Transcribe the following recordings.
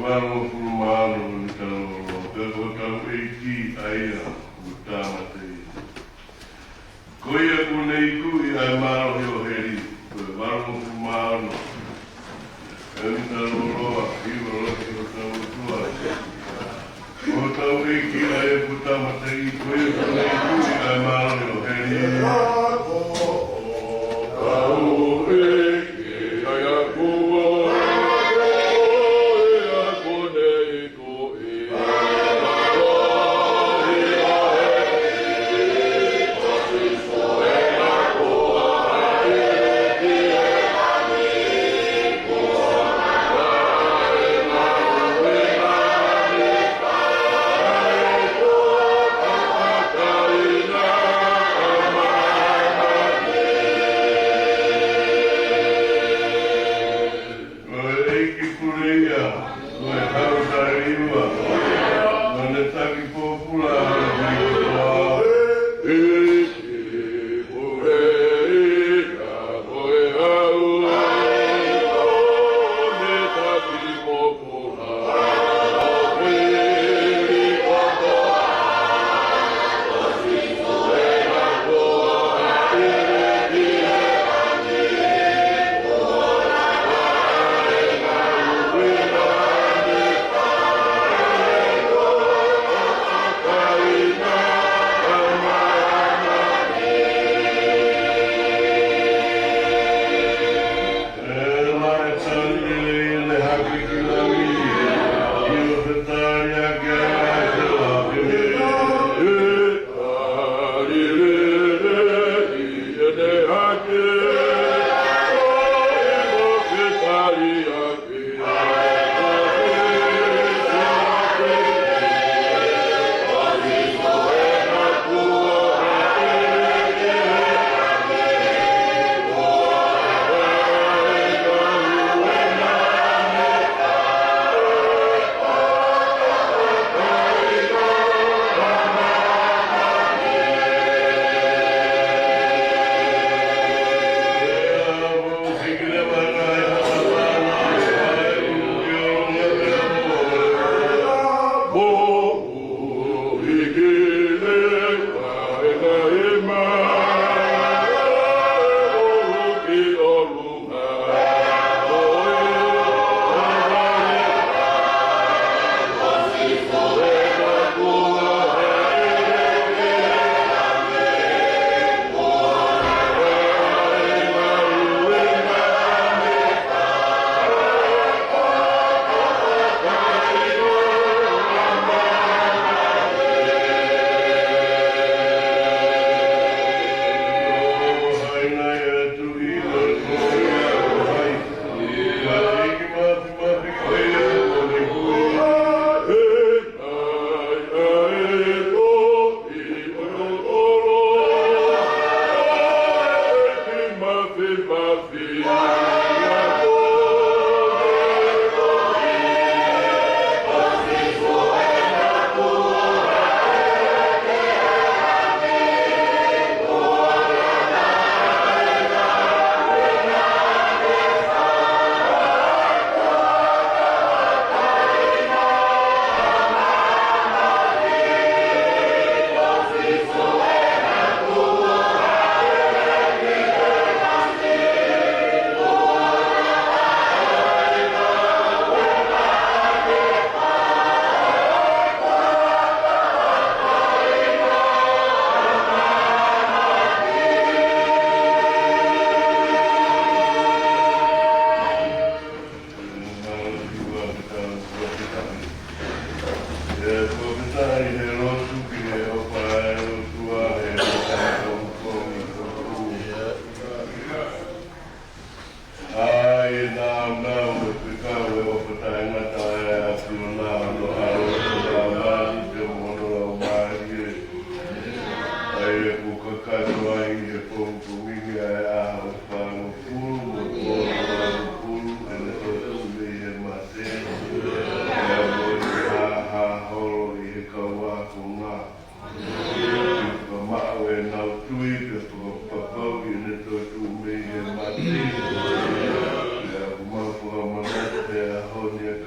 Vamos por uma aula no canal, eu acabei aqui aí o tema aí. Coia com neico e a mara o heri, vamos por uma aula. Eu não aqui, eu acabei aqui aí o tema aí, coia com neico e a mara o heri.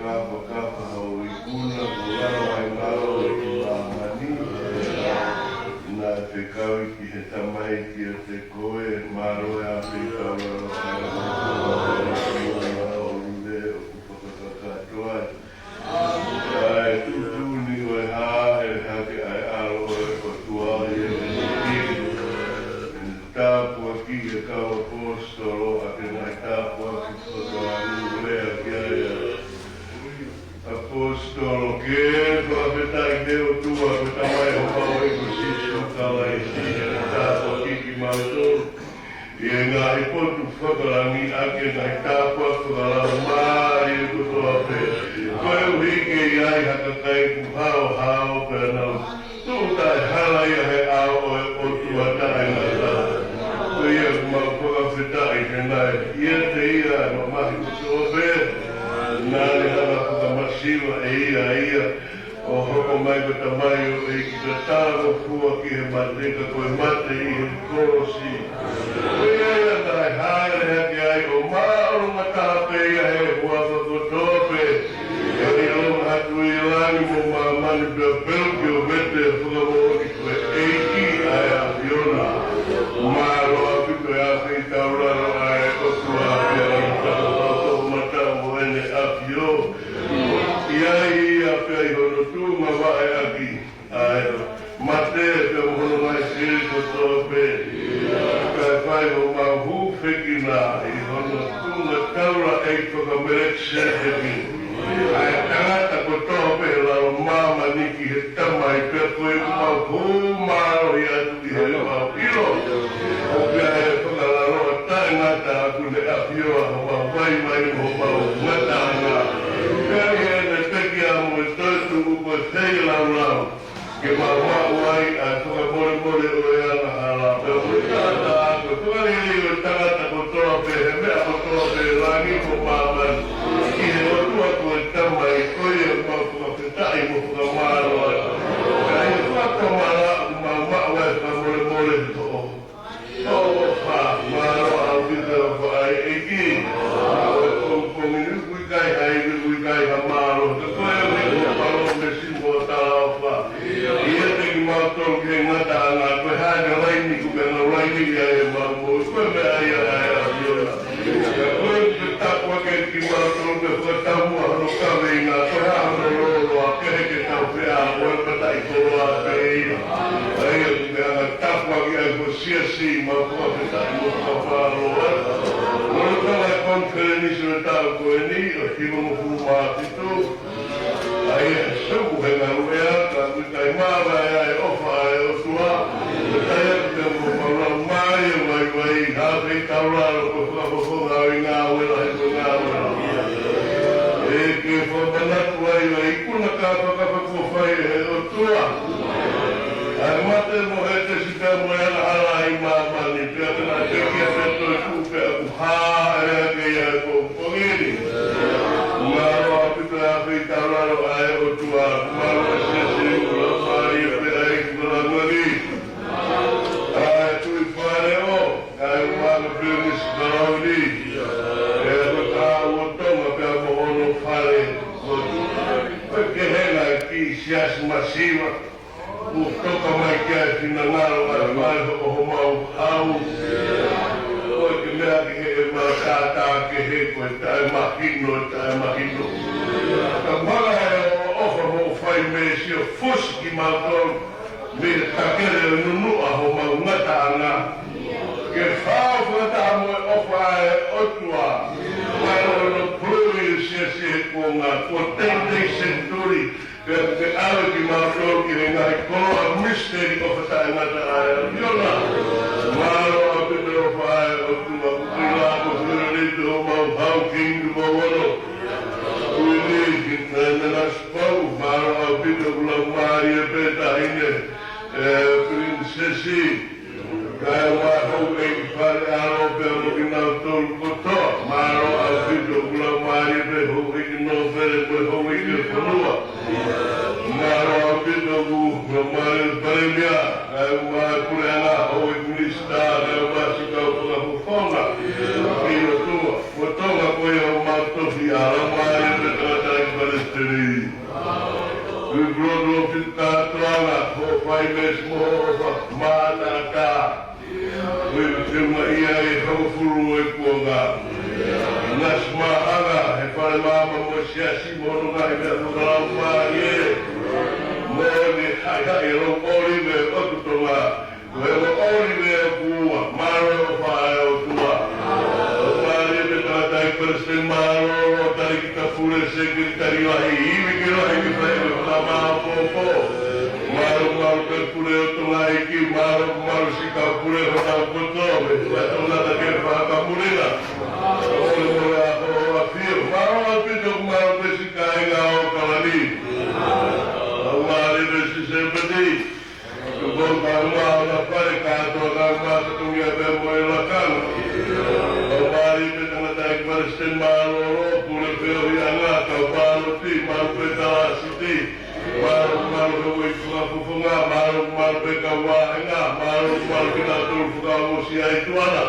kapa hau I kuna kularo ai malo I ki mani na te kawi ki he tamai ki a te koe maro e a te kawa o rule o kupakakakatoa ai tutu ni o ha e hake ai aro o tua I Tāpua ki e kawa apostolo a te nai tāpua ki whakaanu lea ki aia. Apostolo ke whakapetai teo tua pe tamai o pao e kosiso kala I si e tāpua ki mautoro. I e ngā I potu whakarangi ake nai tāpua whakalau māri e kutoa pe. Koe uhike I ai haka kai ku hao hao pe anau. Tūtai hala ia he ao o e potu a tai ngā tāpua. Ia mau whakawhitai ke nai, ia te ia ma mahi kutoa pe, nāne hana whakamasiwa e ia, o hoko mai ko tamai o e ki ta tāgo fua ki he mateka koe mate I he korosi. Ia nai haere hake ai o maaro mataha pe ia he huafa kutoa pe, ia ni aloma hatu I lani mo mani pia pelki o vete whakamori koe eiki ai a Fiona. Maaro apito e a whei tauraro ai o tua pia I tātau mata mo ene apio. Ia I a pia I hono tūma wae aki. Ai mate e pia mohono mai siri ko toa pe. Kai whai ho mau hu whekina I hono tūma taura e whakamerekse heki. Ai tangata ko toa pe lau mama niki he tamai pia koe mau hu maro I atu I he mau ilo. O pia e whakalaroa tae ngata aku ne apioa hoa wai mai ho mau ngata ngā. Pia I e ne peki a mo e tautu upo e tei lau lau. Ke mau wau ai a whakamore o e ana hala. Pia mo tata aku whakariri o tangata ko toa pe he mea ko toa pe rangi ko māman. Ki he otua ko e tamai koe e mau whakawhetai mo whakamaro ai. Pia I whakamara mau maua e whakamore toa. Oh, maro au kita vai eki. O minu kai hai ha maro. Te koe me maro me simbo tala fa. Ia te ki mato ke ngata nga koe hae raini ku me na raini ia e mambo. Koe me aia aia. Koe te takwa ke ki mato ke whatamu hano kawe I ngā koe hano roro a kehe ke tau pia. Koe patai koa pia. Aia te anga takwa ki ai ko siasi ma koa ke tai mo whawharo. Noro kala e konfereni se tau koe ni o himo mo fu mātito. Aia suku he ngā ruea ka kutai māra e ai ofa e o tua. Te tai atu te mo whaurau mai e wai hawhi tauraro ko whakawhonga I ngā wela he ko ngā wela. E ke whamanatu ai kuna ka whakawhako whai e o tua. Ai mate mo he te sika mo e ala ala I mamani, pia te nā te kia te toi kupe a kuhaa e ake ia e ko pongiri. Ngaro a pita a whi tauraro ai o tua, kumaro e sese ula whari e pe ai kura ngari. Ai tui whare o, ai umanga pia nisi karauni. E ko tā ua tonga pia mo ono whare. Peke hena ki sias masiwa. O toka mai kia e whina ngaro ai mai ho mau au. O ke mea ki he e mara tātā ke he koe tae mahino. Ka mara e o ofa mo whai me si o fusi ki mātou. Me kakere o nunua ho mau ngata anga. Ke whao whata mo e ofa e otua. Mai o no plui se ko ngā ko tentei senturi. Ke awe ki mātou ki he ngai kono a misteri o whatai ngata ai a Fiona. Maro a pita o whae o tuma kukila ko whirarito o mau hau kingu mo wano. Ui ki nana spau, maro a pita ula mari e peta hine prinsesi. Kai waho e ki whare aro pe amo ki nau tolu kotoa. Maro a pita ula mari e pe ho e ki no vere koe ho e ki whanua. Maro a pita ku na mare paremia. Kai mai pure ana ho e kunista. Kai mai si kau whakapuwhonga. Ino tua. Watonga koe o mātofi a katoanga ho pai mesmo manaka. Te ia e haufuru e kuanga. Nas maanga he whare mama mo siasi mono ngai mea whakarau maaie. Mo ne hai ro oriwe o tutonga. Koe o oriwe o kua, maro o whae o tua. O maaie me tātai perste maro o tari ki ta pure se ki tari wahi. Iwi ki rohi ki whae me whakamao popo. Maro ke pure o tonga iki, maro si ka pure o tau koto. Me tua tona ta ke whakamurina. Ole mora o a fio. Maro a pito maro ke si ka inga o kalani. Au maare me si sepeti. Kukon ka maa na pare kato ka maa sa tungia pe mo e lakana. Au maare me tanga tai kwaristen maro o pure peo hi anga. Kau maro ti, maro pe tawa si ti. Maro ko ifunga fufunga, maro pe ka wahenga, maro ke na tulu fuka musi ai tuana.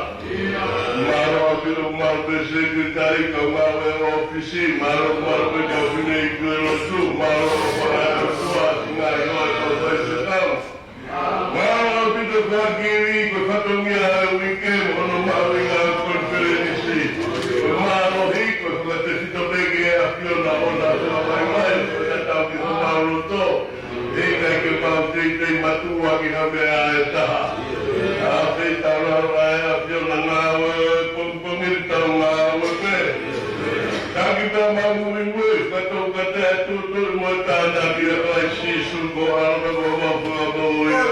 Maro pe sekretari ka maro e ofisi, maro pe ka fine ikuelo tu, maro para tua, tinga ioa tau pai se tau. Maro pito ka kiri, ko fatongia e weekend, ono maro inga konferenisi. Maro hiko, ko te fito peke e a fiona ona tuna mai, tau ki ho mauroto, e kai ke pau te matua ki hamea e taha. A te taurara e a fiona ngāwe, pongpongiri tau ngāwe pe. Taki pia mamuri mui, katou ka te atutu mo tāna ki a kai sisu ko arama ko mapua ko ui a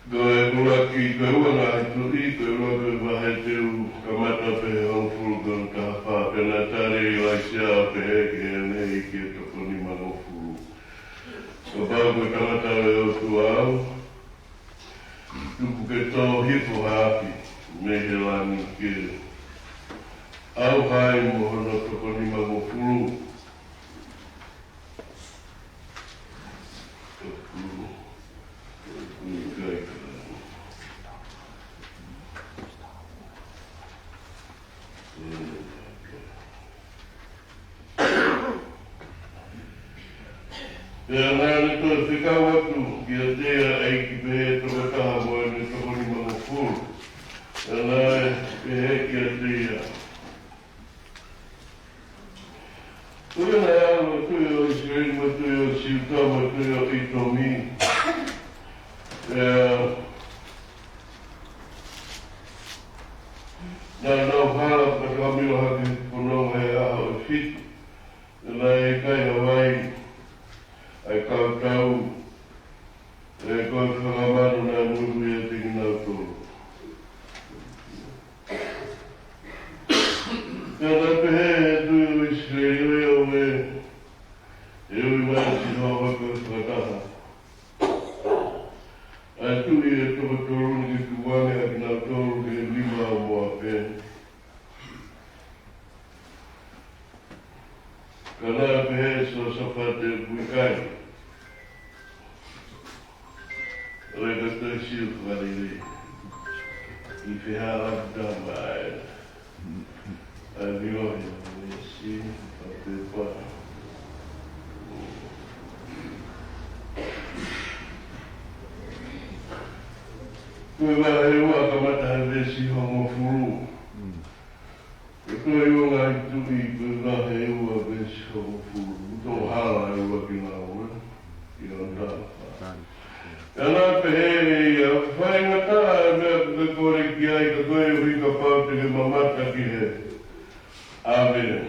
Doe mula ki koe ua ngā hitu I koe ua koe wahe teu kamata pe hong furu koe ka wha pena tare I laisia pe heke e nei ki e toponi mango furu. Ko pau koe kamata pe o tu au, tupu ke tō hipo haapi me he lani ke au hai mo hono toko ni mo pulu. Ya nani to fika watu kia tea ai ki pehe toka taha moe ni toko ni mo pulu. Ya nai pehe kia tea. Tuyo na yao, tuyo Israel, tuyo Siutama, tuyo Itomi. Na nau hala katamilo haki punong he aho e fitu. Na e kai Hawaii, ai kau tau, e koe whakamanu na muhu e tiki nau tōru. Tēnā pehe e tuyo Israel, e ui mai si hoa koe whakataha. A tui e toka tōru ni ki kuwane a ki nau tōru ki lima o moa pēn. Ka nā pehe so sawhate puikai. Reka tōi siu whariri. I whiha akta mai. A viohi me si a te pā. Koe wā he ua ka mata he si hongo furu. E koe ua ngā i tui koe wā he ua he si hongo furu. Tō hala he ua ki ngā ua. Ki ngā tāwha. E nā pehe ia whaingata e mea ka kore ki ai ka koe hui ka pau te he mamata ki he. Amen.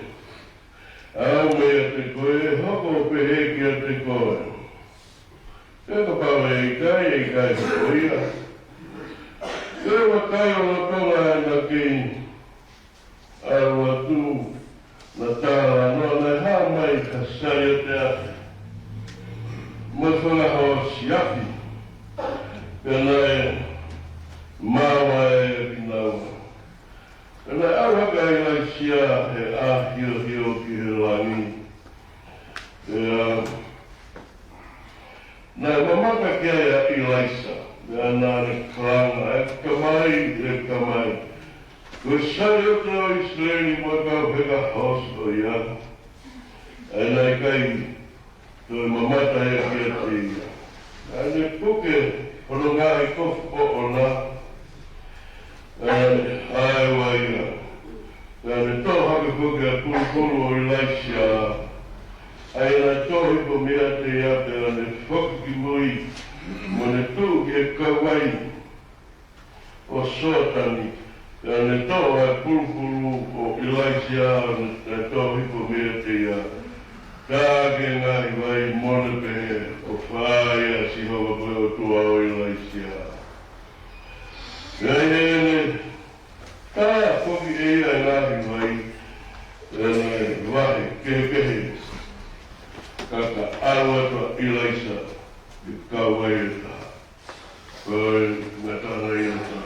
Au mea te koe hoko pehe ki a te koe. Te ka pau e kai koia. Koe wa kai o na tonga e na ki aru atu na tāra no na hā mai ka saia te ate. Ma whanga hoa siapi. Pena e māua e ki naua. Pena au haka i lai sia he āhio hio ki he langi. Nā mamaka kia e i laisa. Nā nāne kranga e kamai. Ko sari o te o Israeli mo ka peka hosto ia. E nai kai toi mamata e kia te ia. Ane puke hono ngā i kofu o ona. Ane haewa ia. Ane tō hake puke a pulu o i laisia. Aina tō hipo mea te ia te ane whoku ki mui. Mone tū ke kawai o sotani. Ane tō e pulupulu o Ilaisia e tō hipo mea te ia. Tāke ngai vai mone pehe o whaia si hoa koe o tua o Ilaisia. Ene, tā poki e ia ngahi vai. Ene, wahi, kehe. Kaka aroa Ilaisia. Kaweta. Koe metana i ata.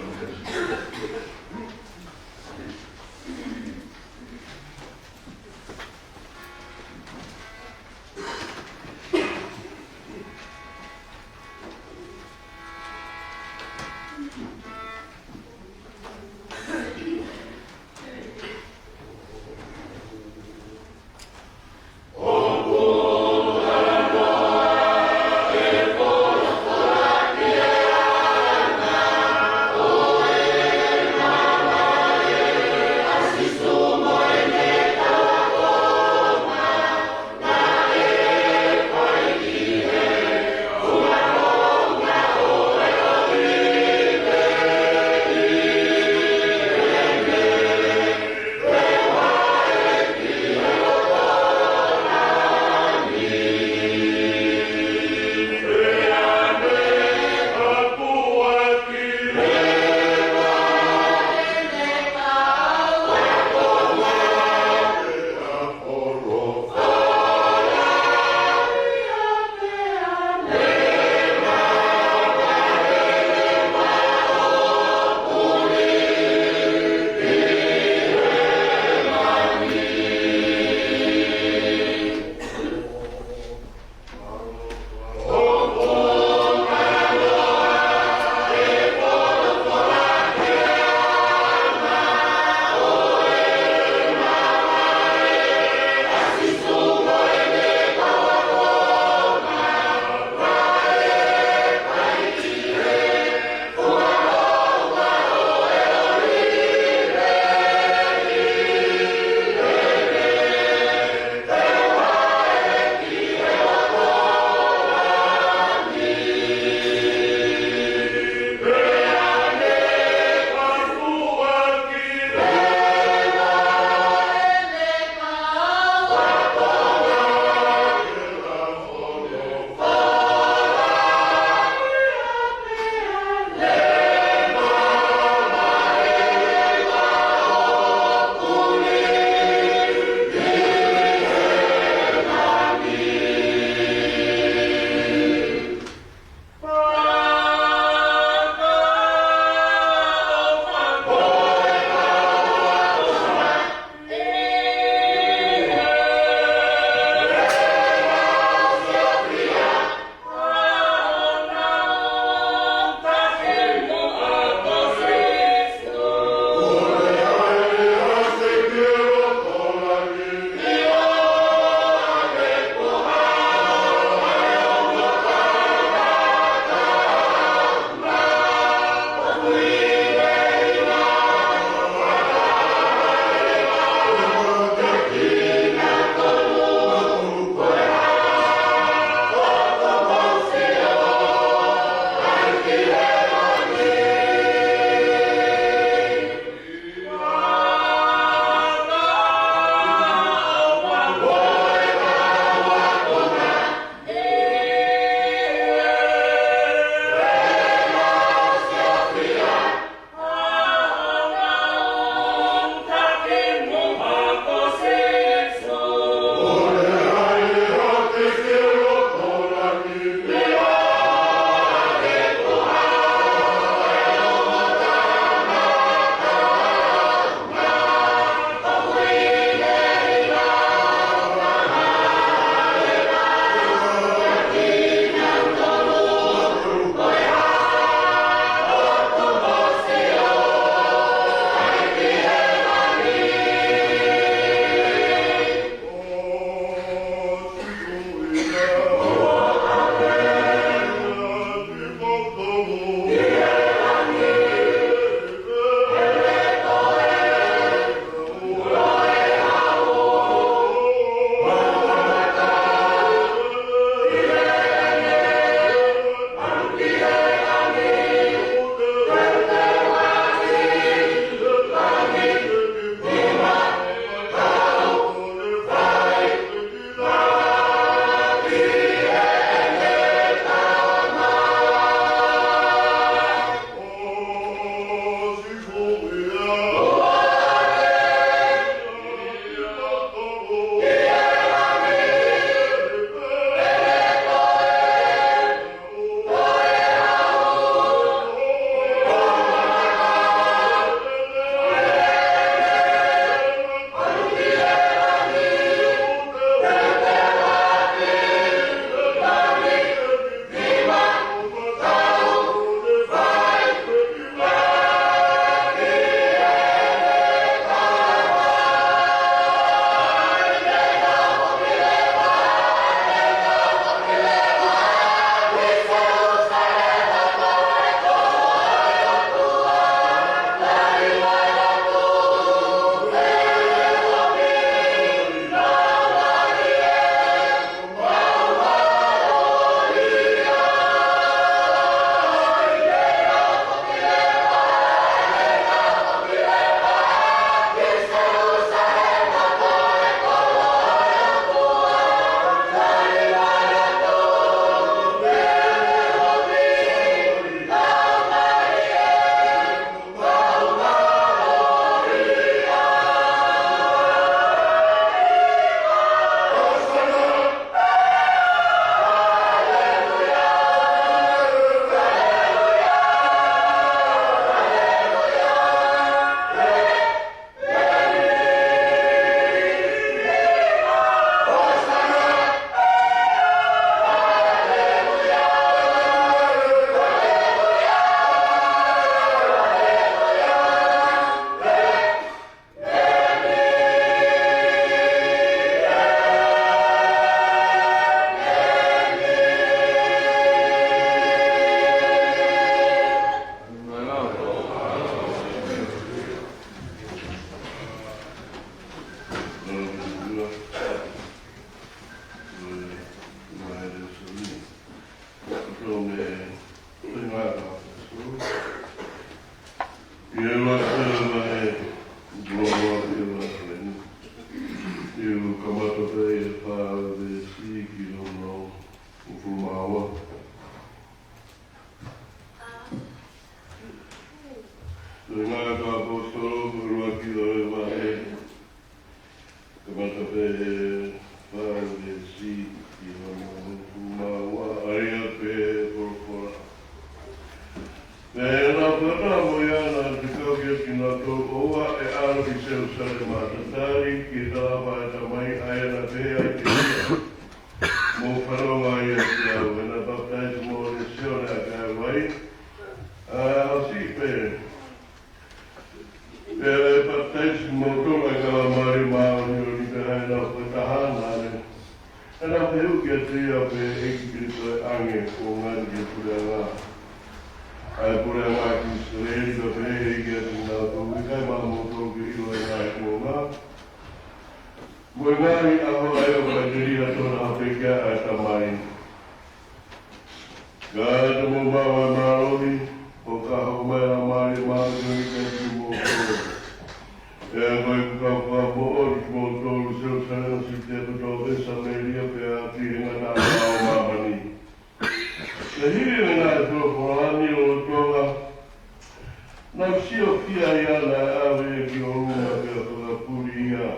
seu sale matatari, ki talawa e tamai aia na pea i te ia. Mo wharonga ia te au, e na baptise mo le sione a kai wai. Hasi pe. E baptise mo tonga kala mari mao ni o ni te haina o te tahana ne. E na peu ki a te ia pe eki ki te ange o ngani ki pure ngā. Ai pure ngā ki se reiri ka pe eki a te ngā tō wikai mā mo tō ki ilo e ngā ko ngā. Mui ngāri aho ai o ka te ria tōna hapekea ai tamai. Gā te mo mawa marori, o ka hau mai a mari mari ni ka ki mo tōru. E mai kuka wha mo ori mo tōru seu sarena si te puto esa me ria pe a ti hinga nā mao mamani. Te hiri me nā e tō porani o tōga, nā sio kia ia nā awe e ki o runga pe a whakapuri ia.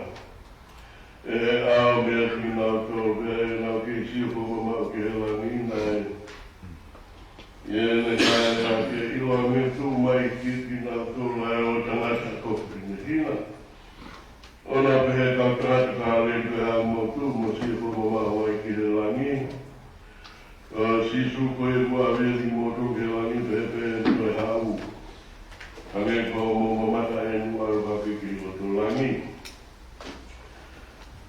E ao mea ki nā tō pea e nā ke sio po mamau ke hela ni nai. Ie ne kai nā ke iloa me tū mai ki nā tō lai o tangata kopi ne hina. O nā pehe ka tangata ka le pe a mo tū mo sio po mamau ai ki hela ni. Si su ko e mua vezi mo tō ke hela ni pehe pehe tō e hau. Kage ko mo mamata e mua rupa ki ki o tō langi.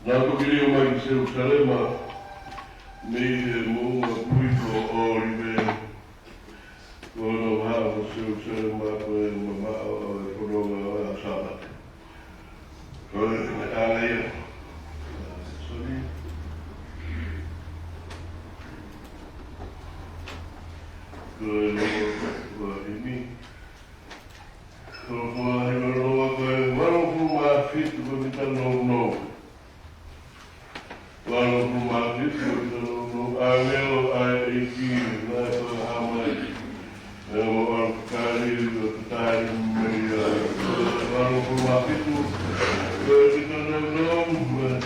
Nā tokiri o mai ki Jerusalema, mei e mōnga puiko o ribe, ko no haa o Jerusalema ko e mamao o e whanonga o e Sabat. Ko e me tāna ia. Sorry. Ko e loa imi. Ko e loa ko e warofu maa fitu ko mita no. Wano kumati no angelo ai iki na ko hamai e mo an kari do tai me wano kumati ko ito no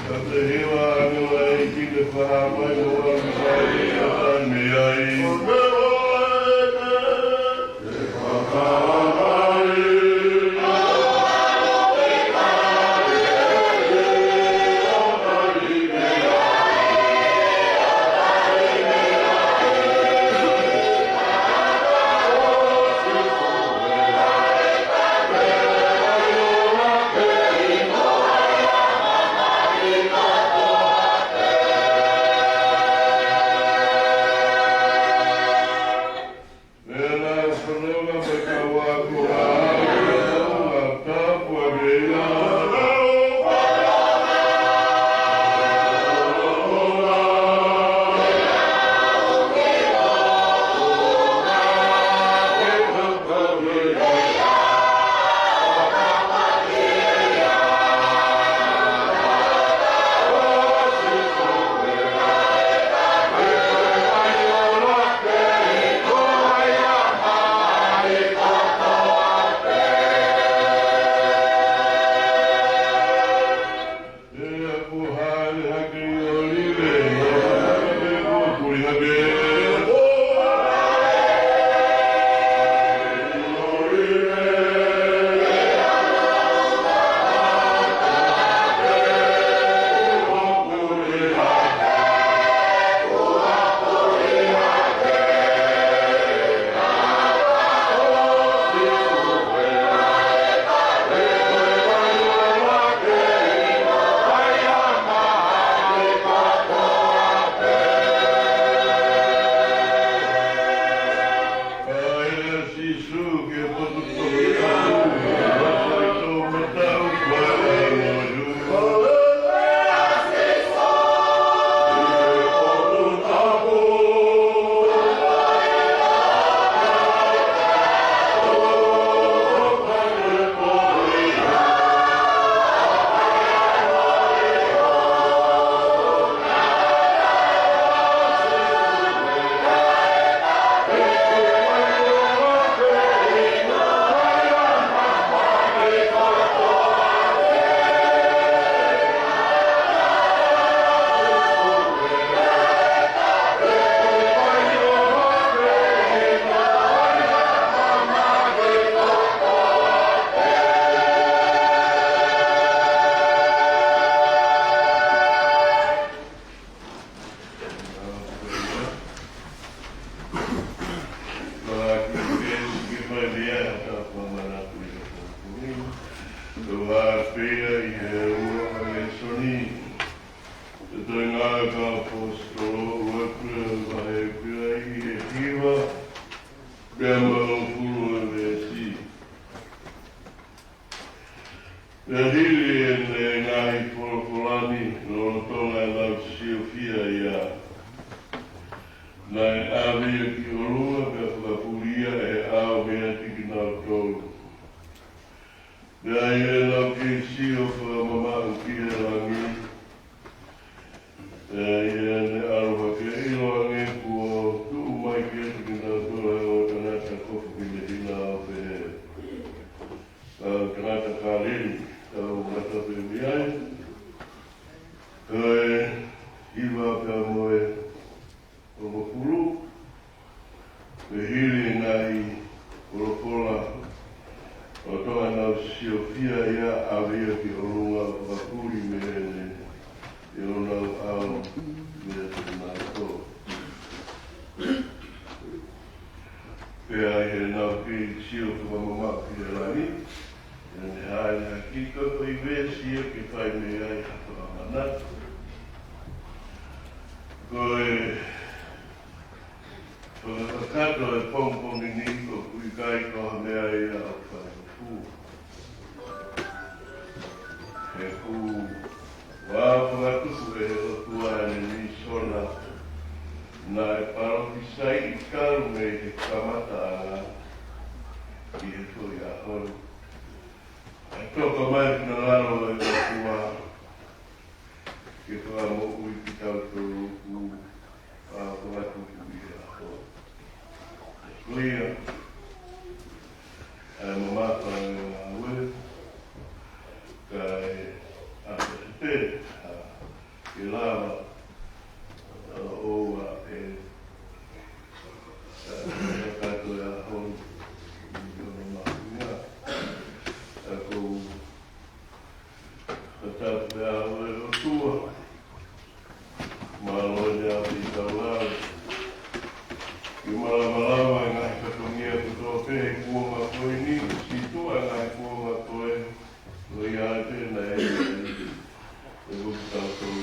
ka te hewa angelo ai iki de hamai mo an kari me ai i he ua le soni. Te toi ngā ka apostolo ua kua wahe kua i he hiwa. Pea mau pulu e vesi. Pea hili e ne ngahi polokolani no tonga e lau siofia ia. Nai awia ki orua pea whakapuria e ao mea tiki nau tolu. Pea i e lau ki sio whakamamau ki e rangi. Pea i e ne aroha ke ilo ange kua tuu mai ki e tiki nau tolu e o tanata kofu ki le hina au pehe. Tanata kāriri tau mata pe miai. Koe hiwa pea moe o mapuru. Me hiri ngai polopola o toa nau siofia ia awia ki orunga whakapuri me ene i o nau au me te nāko. Pea i he nau ki sio whamamau ki e rani. E ne hae ha kiko o i vēsia ki whai me ai hapa amanatu. Koe whakakato e pongpongi niko kui kai koha mea i a o whai fu. He ku wā whakatuku e o tua e ni sona na e paroki sai i karu me he kamata anga i he tui a honu. E toka mai na laro e o tua ke wha mo ui ki tau tōru ku a whakatuku i he a honu. Kuia, e mamata e ngā ue, kai a te ke lava o a e kato e a honu i o mahinga. A kou katatu e a ue o tua, maloja i tau lau. Ki malamalama e ngai katongia ku tō pehe kuonga koe ni, si tua ngai kuonga koe, no i ai pēna e wuku tau tōu.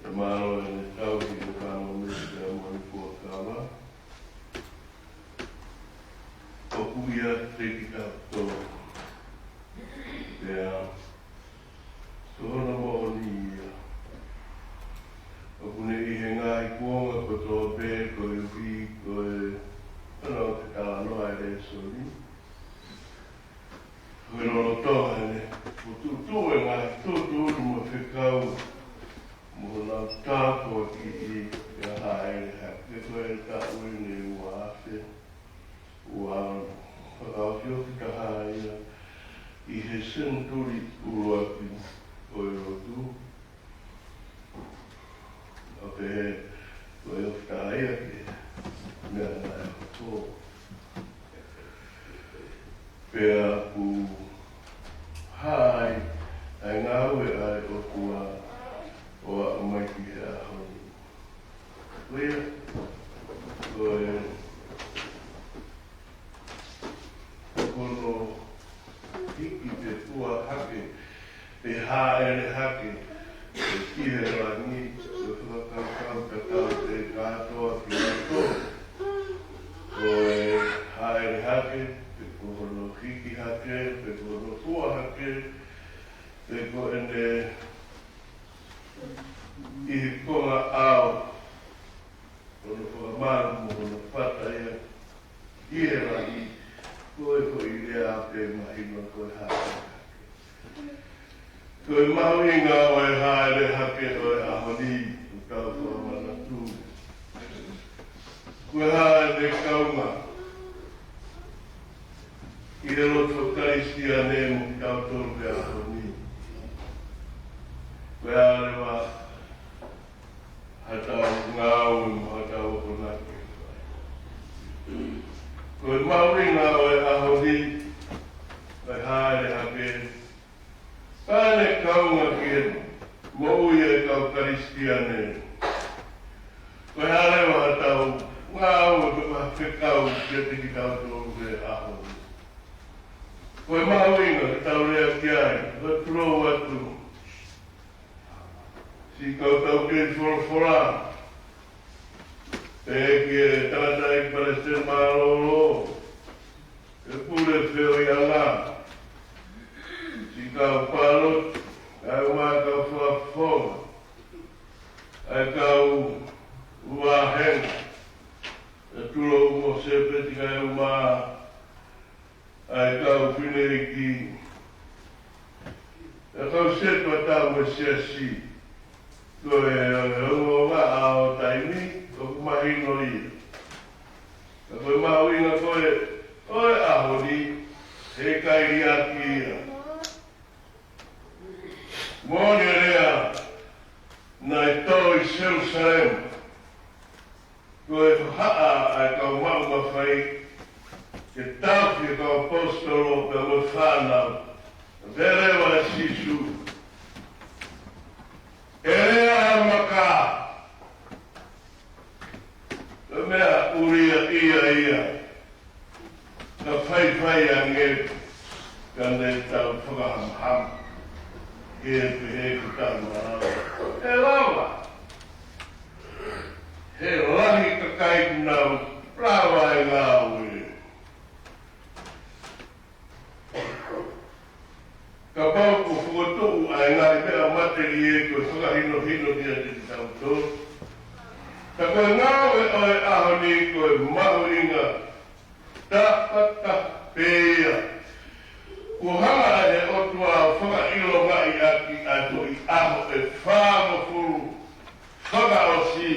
E maro e ne tau ki te kāma mese a mori kua kāma. O kuia te ki tau tō. Pea, tōna mo o ni ia. O kune i he ngai kuonga ko tō pē, ko i uhi, ko e ana o te kānoa e re sori. Ko e roro toa e ne, ko tūtū e ngai tūtū uru mo whikau, mo nā tāpua ki i a haere hake, ko e tā ui ne ua awhi, ua whakawhio ki ka haere, i he senturi urua ki o e rotu. O te he, ko e whakaia ki mea nai o tō. Pea ku hai, ai ngā ue ai o kua o a mai ki he a honi. Koea, ko e kono hiki te tua hake, te haere hake, te kihe rangi, te whakakau kakau te kātoa ki a tō. Ko e haere hake, te kono hiki hake, te kono tua hake, te ko ene i he konga ao, kono whakamaru mo kono whata ia, i he rangi, koe ko i rea te mahino koe haere hake. Koe mau i ngā oe haere hake oe ahoni, o kau whamana tū. Koe haere kaunga, i re loto karistia ne mo kau tōru pe ahoni. Koe haere wa hatau ngā oe mo hatau honake. Koe mau i ngā oe ahoni, koe haere hake, Pane kaunga ki e mou i e kau karistiane. Koe harewa hatau, ngā ua ka whakau ki a tiki tau tōru e aho. koe mawinga ki tau rea ki ai, ka turo atu. Si kau tau ke whora. E ki e tangata i Palestine maroro. E pule whio i anga. Si kau palot, ai ua kau whaafonga. Ai kau ua henga. E turo mo sepeti kai uma. Ai kau whine ki. E kau sepa tau me siasi. Koe honga ao taimi, o kumahino ia. Koe mawinga koe, oe aho ni, he kai aki ia. Mone rea, nai tau i Jerusalem. Koe haa ai kau mau mawhai, ke tauki kau apostolo pe mo whanau. Verewa sisu. Erea maka. Ka mea uria ia. Ka whai ange. Ka ne tau whakaham. He kutau marau. He lawa. He lahi ka kai nau. Prawa e ngā ue. Ka pau ko whukotou ai ngāi mea materi e koe whakahino kia te tau tō. Ka koe ngāwe oe aho ni koe mahu inga tāpata pēia. Ko hanga e otua whakailo ngai aki a to i aho e whāma furu whakaosi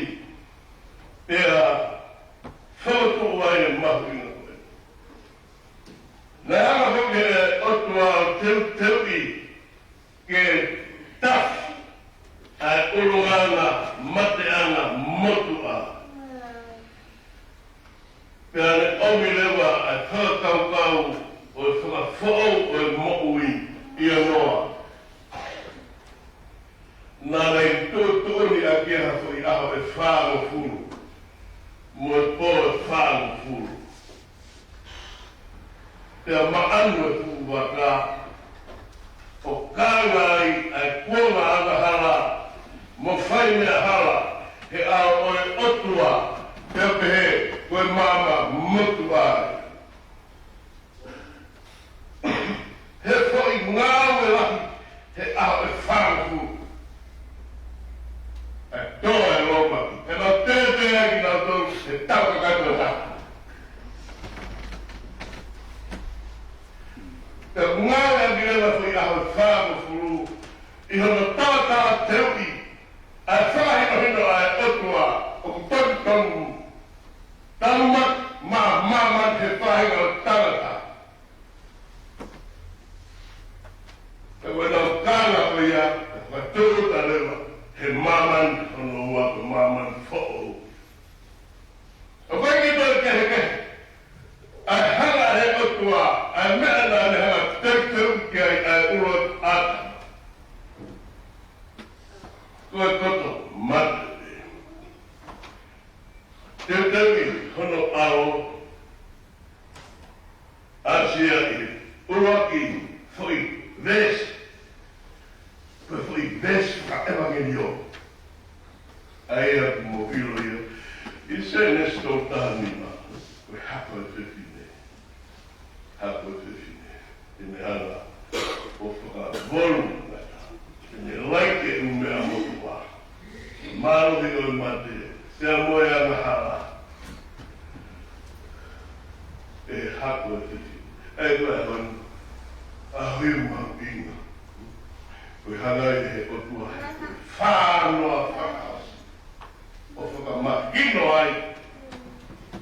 pēra whakatou ai e mahu inga. Nā hanga hoki e otua teu i ke taf ai uruanga, mateanga, motua. Pea ne omi lewa ai whakakau o e whakafou o e moui i anoa. Nā rei tūtūni a kia hafo i aho e whāngo furu. Mo e pō e whāngo furu. Pea maanu e furu waka. O kāngai ai kuonga anga hala. Mo whai mea hala. He ao o e otua. Pea pehe koe mama mutu ai. He fwoi ngāwe lahi. He ao e whāngo furu. E toa e loma. E nā tētea ki nā tō. He tauka kato haka. Te ngāwe a girewa fwoi aho e whāngo furu, i hono tātā teu i, a whahino hino a e otua, o ku toki tongu. Talumak, māman he whahinga o tangata. Te koe nau kāna koe ia, e whatūru ta rewa, he māman hono ua ko māman who'o. O koe ki toi kehe. Ai hanga he otua, ai mea nā ne hanga teu ki ai urot ata. Koe koto mate. Teu i hono ao, asia i uraki foi ves. Koe foi ves ka evangelio. Ai a mo ilo ia. I se nesto tānima. Koe hako e whiwhine. Hako e whiwhine. I me hana o whaka volu ngata. I me laike u mea motua. Marohi o mate. Te moe anga hala. E hako e whiwhine. E koe hana. A hui mau inga. Koe hangai he otua he koe whānoa whakaasi. O whakamahino ai.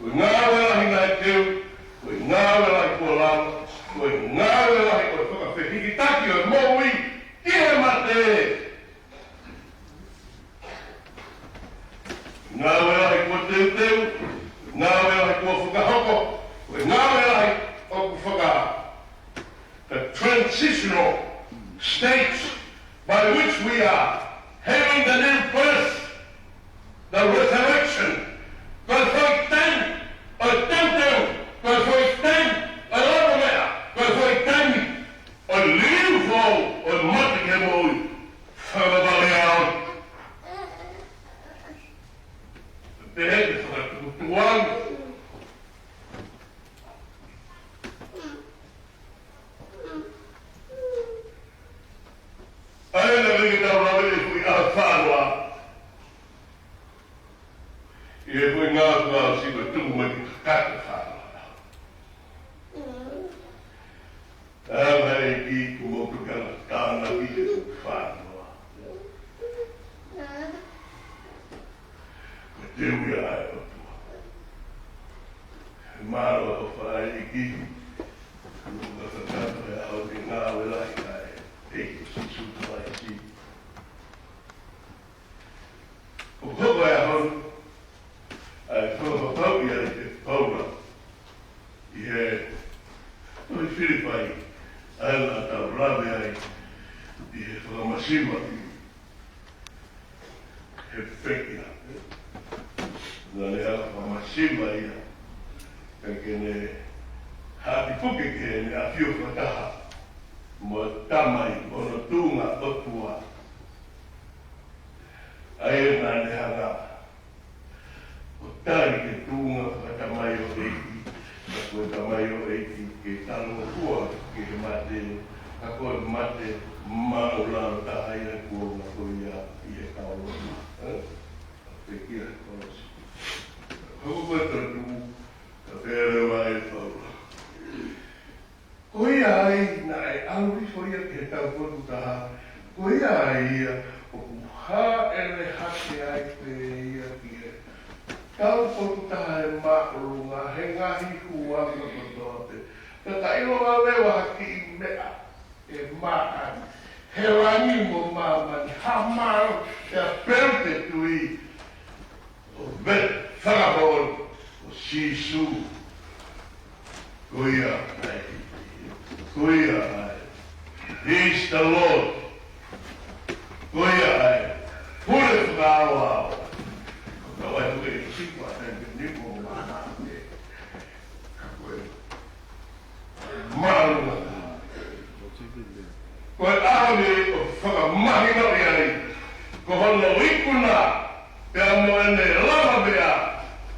Koe ngāwe lahi ngai teu, koe ngāwe lahi kua lama, koe ngāwe lahi koe whakawhehiki taki o e moui, ihe mate. Ngāwe lahi kua teu, ngāwe lahi kua whakahoko, koe ngāwe lahi o ku whaka. The transitional states by which we are having the new birth, the resurrection. Koe whai tani, o tau, koe whai tani, o loro mea, koe whai tani o mate ke mo whakabaleau. Te heke whakatutuang. Aina ringi tau rawe e kui a whanua. I e kui ngā kua si koe tuku mai ki kaka whanua. Anga e ki ku moku kanga tāna ki te whanua. Ko te ui ai o tua. E maro o whae e ki. Kuka kakata e au ki ngā welai ai. Eki si suta lai si. O koko e hau, ai whakapau i ai te paura. I he, oi whiripai, ai la tau rawe ai, i he whakamasima. He whekina. Nā ne hau whakamasima ia. Ka kene, hāti puke ke ne a whio whakaha. Mo tamai o no tūnga otua. Ai nā ne hanga. O tāri ke tūnga whakatamai o eiti. Ka koe tamai o eiti ke tano kua ke he mate. Ka koe mate maularo tahaina kua ngā koe ia i he kaoro. Te kia korosi. Hoko koe tō ka whēreu ai whaura. Koe ai, nā e auri whoia ke tau kotu taha. Koe ai ia, o kuhā ere hake ai pe ia ki e. Tau kotu taha e maurunga, he ngahi huanga kotote. Ka kairo a lewa haki i mea, e maa. He rangi mo mamani, ha maro, e a perte tui. O vet, whakapon, o sisu. Koe ai. Kuia ai. He's the Lord. Kuia ai. Pure whakaawao. Ka wai koe i sikwa tēnke niko mana te. Ka koe. Marunga. Koe aone o whakamahina i ai. Ko hono ikuna. Pea mo ene lama mea.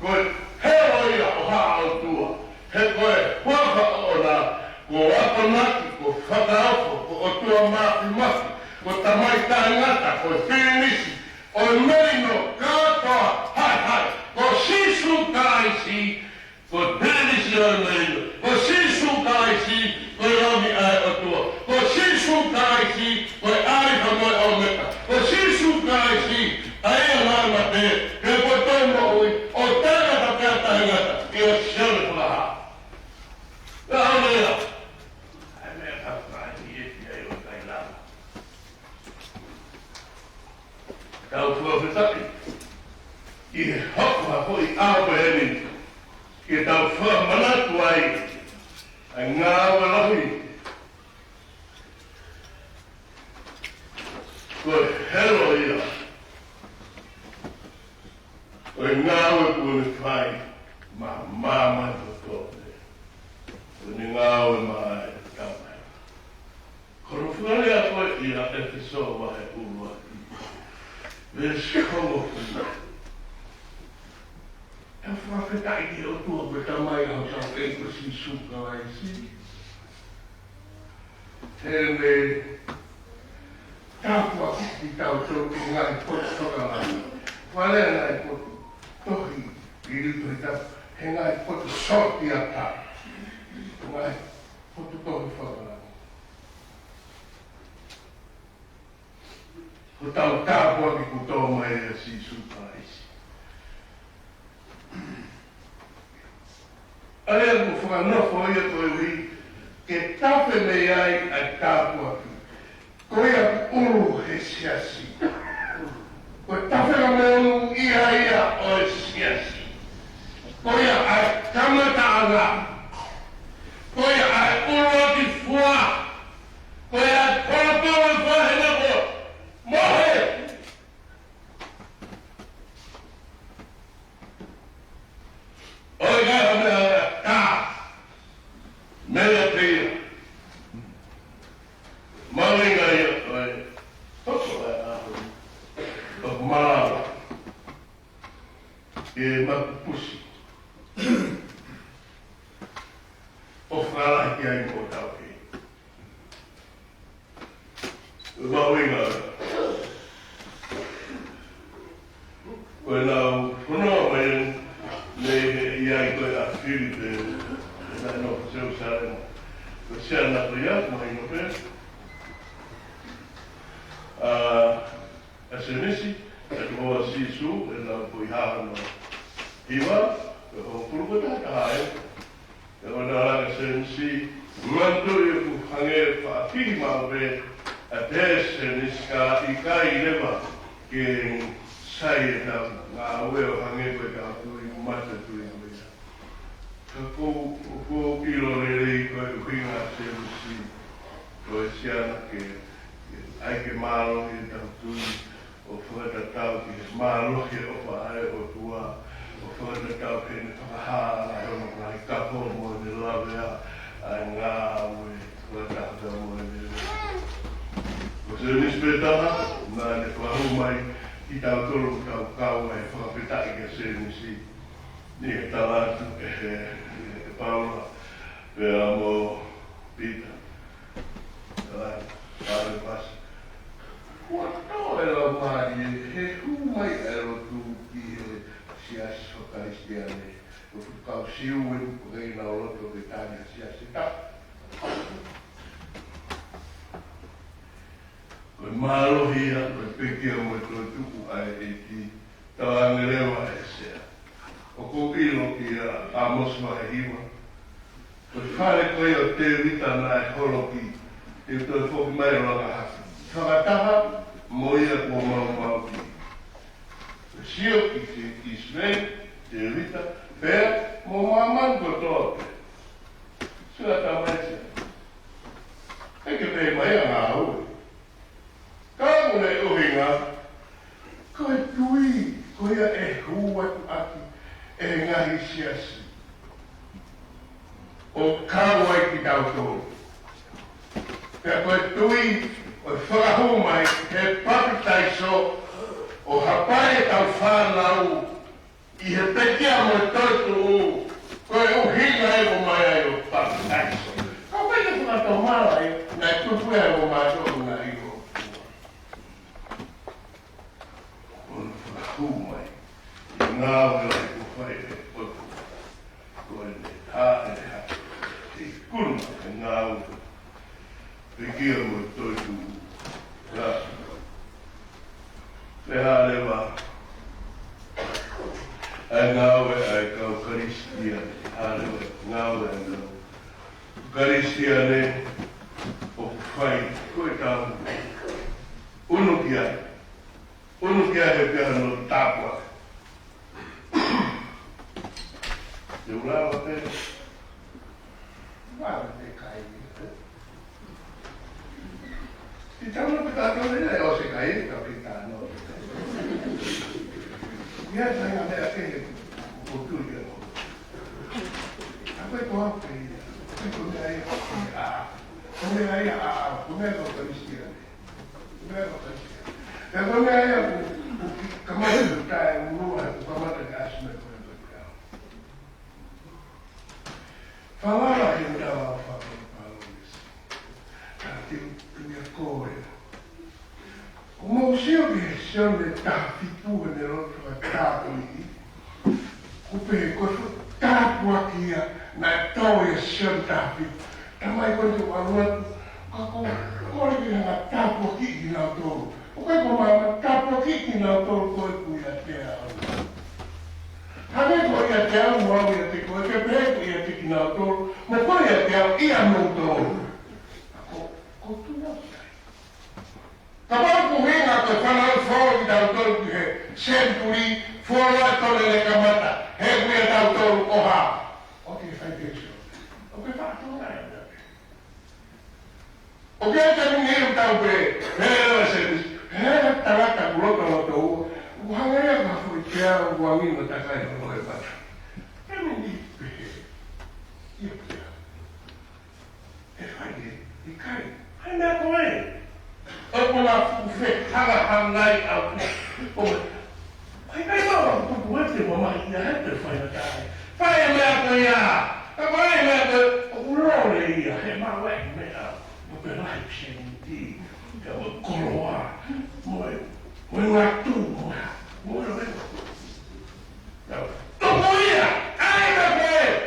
Koe heo ia o haa o tua. He koe huaka o na. Ko ako naki, ko whakaoko, ko otua māti maki, ko tamai tāngata, ko whirinisi, o merino kātoa, hai hai, ko sisu kāisi, ko whirinisi o merino, ko sisu kāisi, ko rauni ai otua, ko sisu kāisi, ko ariha moi o meka, ko sisu kāisi, ai a nārma te, ke ko tomo ui, o tāngata pēr tāngata, i o sione whakaha. Rā mea, tau whuawhetaki. I he hoko hoi awa eni. Ke tau whuamanatu ai. Ai ngā walahi. Koe hero ia. Koe ngāwe kune whai. Ma māmai whakone. Kone ngāwe mai tamai. Kono whuare a koe ia e te soa wahe urua. There's trouble for me. E whakawhetai ki o tua pe tamai au tau e ko si suka ai si. Tēne tāpua ki tau tau ki ngai potu whakalani. Whalea ngai potu tohi i rutu he tau. He ngai potu sorti a tā. Ngai potu tohi whakalani. Ko tau tāpua ki kutoa mai e si suka isi. Alea ko whakanofo ia koe ui, ke tape mei ai ai tāpua ki. Koe a uru he siasi. Koe tape ka me unu ia o e siasi. Koe a ai kamata anga. Koe a ai uru ki fua. Koe a korotoa i whahena ko. Mohe! Oi kai mea ka. Mea pia. Malinga ia, toko o malawa. E mapupusi. O whara ki ai mo tau ki. Malinga. Koe nau whanau mai ne iai koe a Filipe. Nai no Seu Sarena. Koe sea na koe ia, mai no pe. A se nisi, e te hoa sisu, e nau koe haha no hiwa, e ho purukota ka hae. E o nara se nisi, mantu e ku hange whaafiri mau pe, a te se nisi ka i kai lewa ke sai e tau ngā ue o hange koe ka tui mata tui ngā. Ka kou pilo rei koe uhinga se nisi, koe siana ke ai ke mālo i tau tui o whakatatau ki he mālo ki o whaare o tua o whakatatau ke ne whakahara ai ono ngai kapo mo ne lawe ai ngā ue whakatatau mo ne o se nispetaha nā ne whahu mai i tau toro tau kau ai whakapetai ke se nisi ni e talatu e Paula pēra mo Pita talatu pāre pasi. Kua tau e lau maari he hu mai e ro tu ki he siasi whakaristiane o tu kau siu e upu rei na o roto ke tānia siasi tau. Koe mālohia, koe pekia mo e tō tuku ai e ki tawange rewa e sea. O ko ilo ki a mosma e hiwa. Koe whare koe o te wita na e holoki e tō whoki mai roga haki. Whakataha mo ia kua mau ki. Sio ki te ismei, te rita, pēr, mo mamau ko tōpe. Sua ta mai tia. Eke pēr mai a ngā hui. Kāmu nei uhinga, koe tui, koe a e hua tu aki, e ngahi siasi. O kāmu ai ki tau tōru. Pēr koe tui, o whakahu mai, he papitai so, o hapai tau whanau, i he pekia mo tautu u, koe uhinga e o mai ai o papitai so. Kau kai te whakatau mara e, nai tupu e o mai so ngā i o. O whakahu mai, i ngā wera e o whai e potu, koe ne tā e hake, te kuruma e ngā wera. Pekia mo tautu u. Te harewa, ai ngāwe ai kau karistiane, harewa, ngāwe ai ngāwe. Karistiane, o whai, koe tāmu, unu ki ai he pia no tāpua. Te urawa te? Wawa te kai. I tauna pe tātou rei o se kai e ka pita no. Ia tai a mea kehe o tūri a mo. A koe ko hau kei ia. Koe ko mea ia koe a. Ko mea ia a. Ko mea ko karistia ne. Ko mea ko karistia. E ko mea ia ku kamata ku tae urua ku kamata ka asme koe koe kao. Whawara he utawa o whakaro pālongisi. Ka te unia koe. O mauseo ki he sione tāwhipu ne roto a tāpui. Kupe he koso tāpua kia na tau e sione tāwhipu. Tamai koe te waruatu, kako kore ki hanga tāpua ki ki nau tōru. O kai ko mama tāpua ki ki nau tōru koe kui a te au. Hane koe i a te au mau i a te koe, ke peku i a te ki nau tōru, mo koe i a te au i a nau tōru. Ko tu nau tai. Ka pāku hinga koe whanau whoro ki tau tōru ki he senturi, whoro a tole le kamata, he kui a tau tōru o hā. O ke whai pēsio. O ke whātua nai o nai. O ke ata ni ngiru tau pē, hēra se nis, hēra tarata kuroto no tō ua, uhangaia ka hui kia uangino takai no loe pata. Tēmi ni pē, i o kia. E whai e, i kai, hai mea koe. fu fe haga hangai au o ai ai ma ko ko te mo mai ya te fai na tai fai me ko ya ka fai me ko o lo le ya he ma we me a o pe lai chen di ka o koroa mo mo nga tu mo lo ve to mo ya ai me ko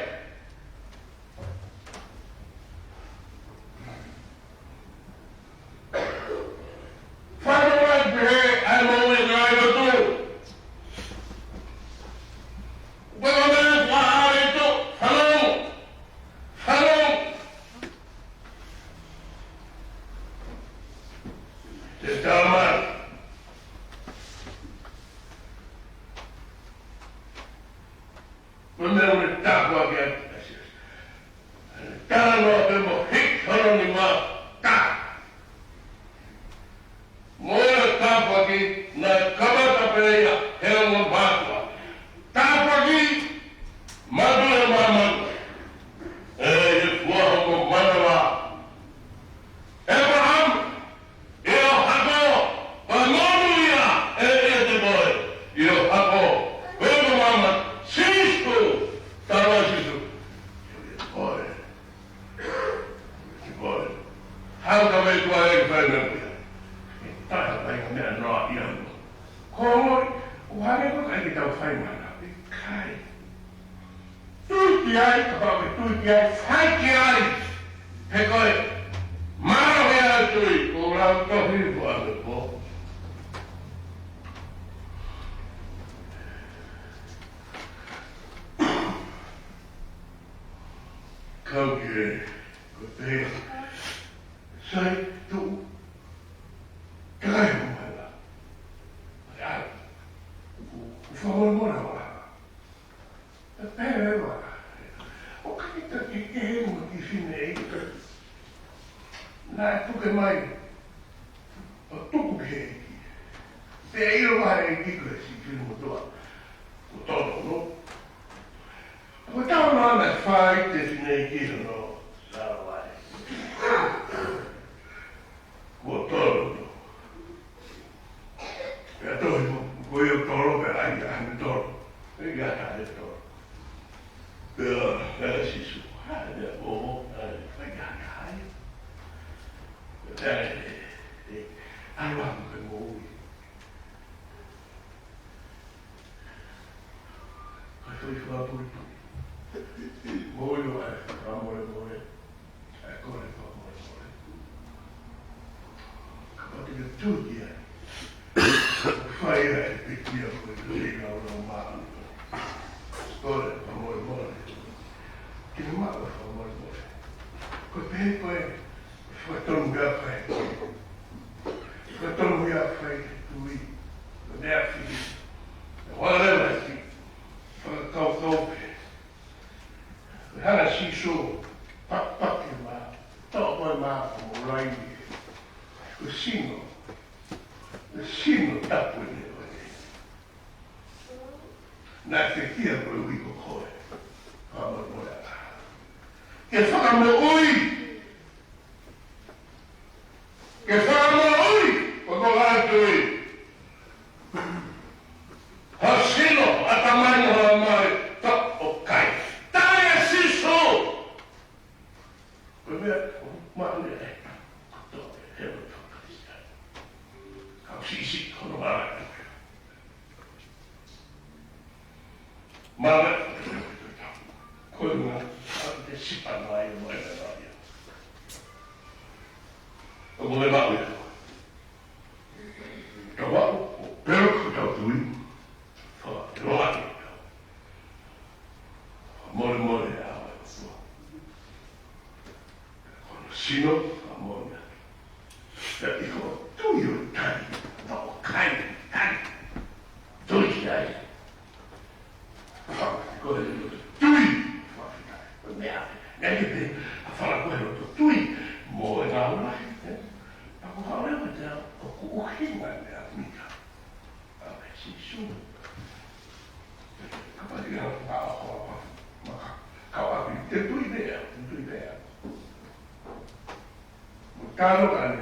Kalau kan,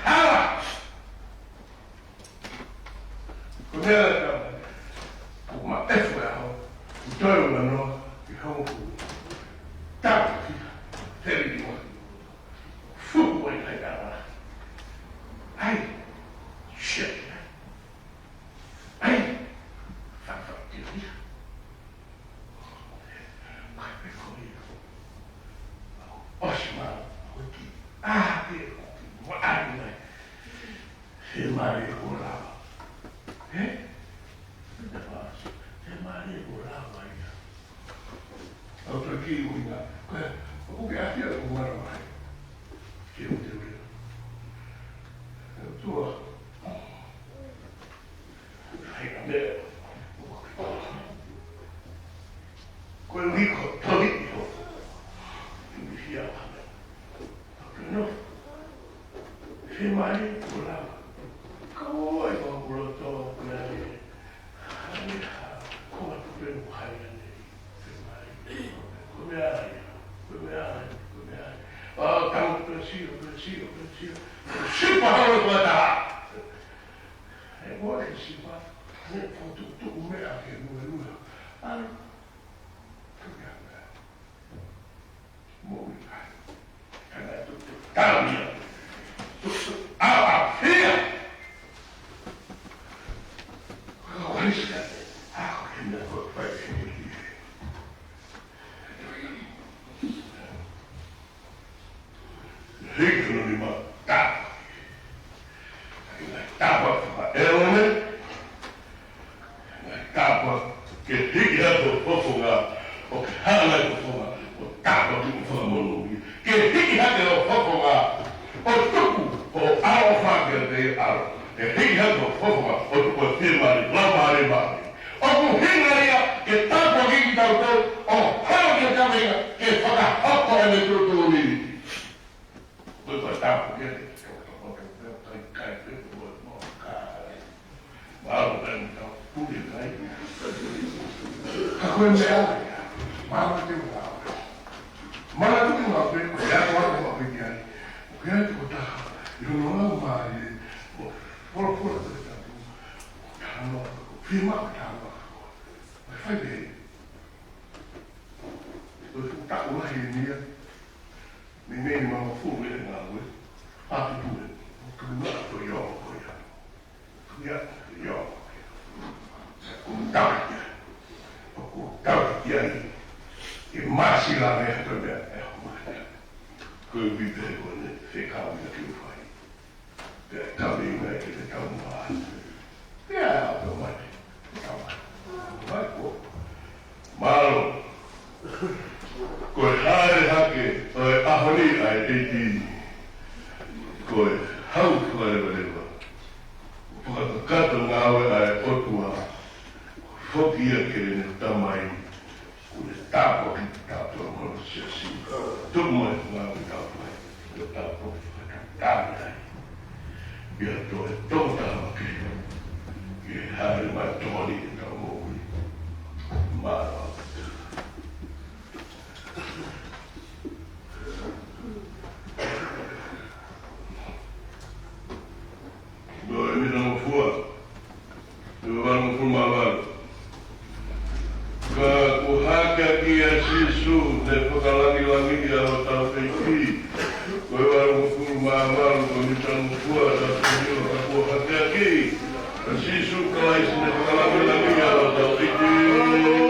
hala, Pera uma efra então não ficou tá sério foi legal ai shit ai fato que Osman que se mare orava se mare orava outro aqui o que aqui é o mar que eu tô aí quel dico todito mi fiava no se mare orava come ho come per oh, tanto pensiero. Si parla con la e poi che si fa? Ne fa tutto come anche lui. Allora, muovi, tutto, cambia. Tutto, via! Questa, che mi ha fatto Ricono di mattata. Tapa element. Tapa che higiato fofoga o hala fofoga o tapa di fofoga che higiato fofoga o tuku o alfa che de al che higiato fofoga o tuku firma di lavare male o ku hingaria che tapa higiato o hala che camera che fa happo e metrotoni poi guardavo che come ma tu non per quella cosa per dire che io non ho mai fuori hanno firmato ma fai bene sto una mia mi vengono fuori le navi due tu io un taglia e massi la merda come vivere con le cambia che fai cambia che le cambia vai malo koe hake ahoni ai eti koe hau koe Kato ngawe ai otua fokia ke ne tamai kune tapo ki tapo kono siasi tumo ngawe tapo tamai ia to tota ke hari mai toli ka mo mara mi sono fuori, dovevamo fumare. Kuhaka kia sisu, ne pakalangi ya otapeki. Dovevamo fumare, mi sono fuori, kuhaka kia sisu, kalai ne pakalangi ya otapeki.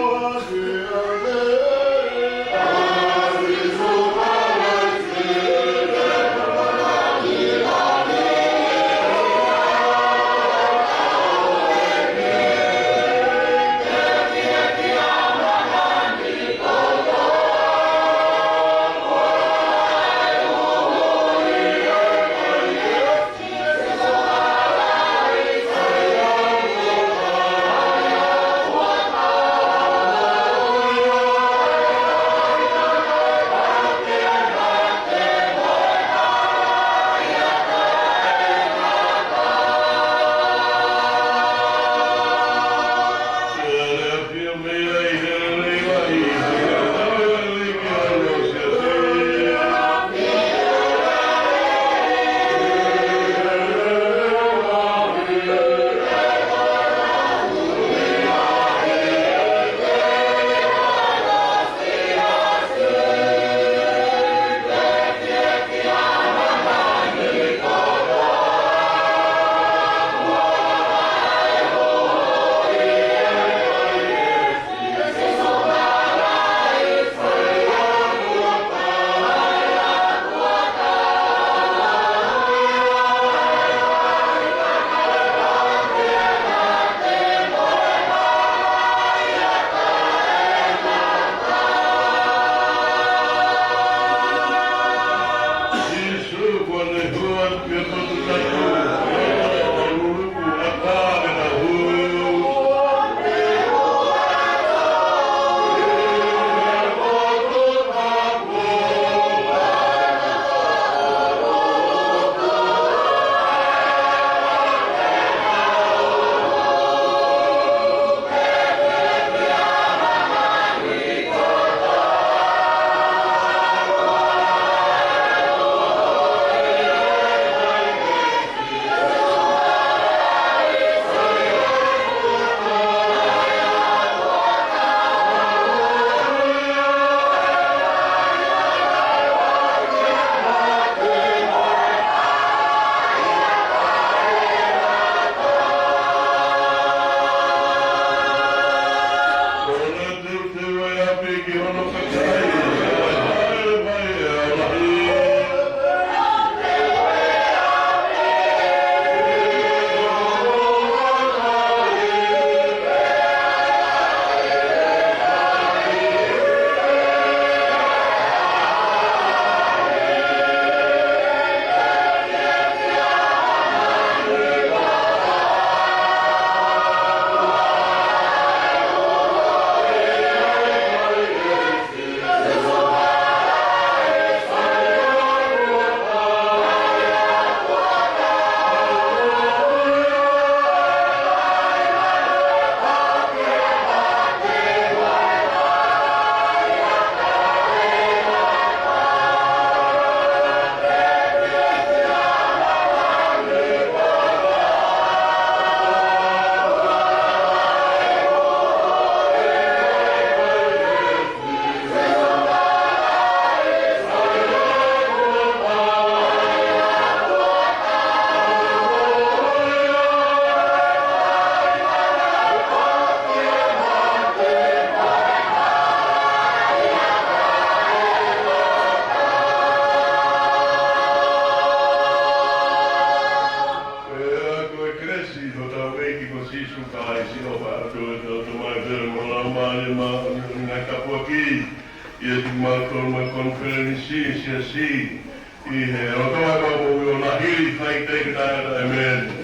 Amen.